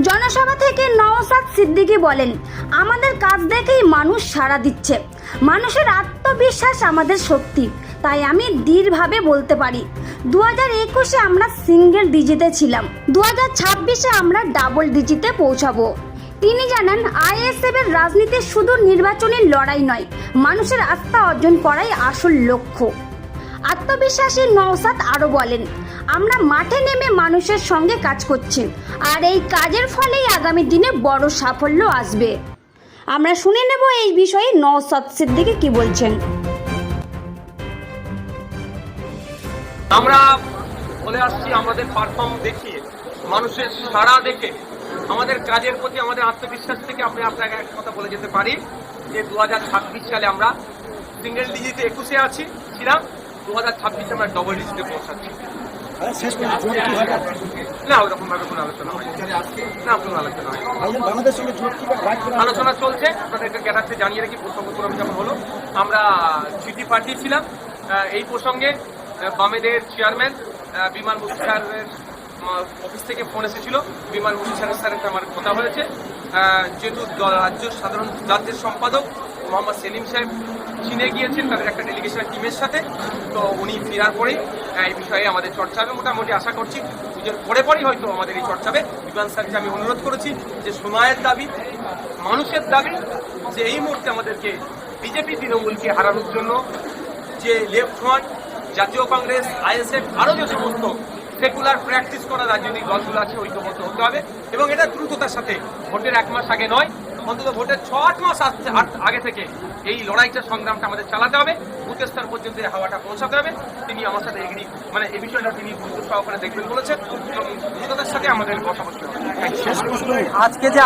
জনসভা থেকে নওশাদ সিদ্দিকী বলেন, আমাদের কাজ দেখেই মানুষ সাড়া দিচ্ছে। মানুষের আত্মবিশ্বাস আমাদের শক্তি, তাই আমি দৃঢ়ভাবে বলতে পারি 2021-এ আমরা সিঙ্গেল ডিজিটে ছিলাম, 2026-এ আমরা ডাবল ডিজিটে পৌঁছাবো। তিনি জানান, আইএসএফের রাজনীতি শুধু নির্বাচনী লড়াই নয়, মানুষের আস্থা অর্জন করাই আসল লক্ষ্য। আত্মবিশ্বাসী নওশাদ আরও বলেন, আমরা মাঠে নেমে মানুষের সঙ্গে কাজ করছি, আর এই কাজের ফলেই আগামী দিনে বড় সাফল্য আসবে। আমরা শুনে নেব এই বিষয়ে নওশাদ সিদ্দিকী কি বলছেন। আমরা বলে আসছি, আমাদের পারফর্ম দেখিয়ে, মানুষের সাড়া দেখে, আমাদের কাজের প্রতি আমাদের আত্মবিশ্বাস থেকে আমি আপনাকে এক কথা বলে যেতে পারি যে 2026 সালে আমরা সিঙ্গেল ডিজিটে 21-এ ছিলাম, 2026-এ আমরা ডবল ডিজিটে পৌঁছাচ্ছি। না, ওরকম ভাবে কোনো আলোচনা হয় না, কোনো আলোচনা হয় আলোচনা চলছে। আপনাদেরকে ক্যাডারকে জানিয়ে রাখি, প্রসঙ্গ যেমন হলো, আমরা চিঠি পাঠিয়েছিলাম এই প্রসঙ্গে। বামেদের চেয়ারম্যান বিমান মুফতি স্যারের অফিস থেকে ফোন এসেছিল, বিমান মুফতি স্যারের সাথে আমার কথা হয়েছে। যেহেতু রাজ্যের সম্পাদক মোহাম্মদ সেলিম সাহেব চীনে গিয়েছেন তাদের একটা ডেলিগেশনের টিমের সাথে, তো উনি ফেরার পরেই এই বিষয়ে আমাদের চর্চা হবে। মোটামুটি আশা করছি পুজোর পরেই হয়তো আমাদের এই চর্চা হবে। বিমান স্যারকে আমি অনুরোধ করেছি যে সময়ের দাবি, মানুষের দাবি, যে এই মুহূর্তে আমাদেরকে বিজেপি তৃণমূলকে হারানোর জন্য যে লেফট ফ্রন্ট, জাতীয় কংগ্রেস, আইএসএফ, আরও যে সমস্ত সেকুলার প্র্যাকটিস করা রাজনৈতিক দলগুলো আছে, ঐক্যবদ্ধ হতে হবে। এবং এটা দ্রুততার সাথে, ভোটের 1 মাস আগে নয়, অন্তত ভোটের 6-8 মাস আগে থেকে এই লড়াইটা, সংগ্রামটা আমাদের চালাতে হবে। বুথ স্তর পর্যন্ত এই হাওয়াটা পৌঁছাতে হবে। তিনি আমার সাথে এই বিষয়টা তিনি গুরুত্ব সহকারে দেখবেন বলেছেন এবং দ্রুততার সাথে আমাদের কথা বলতে হবে। আজকে যে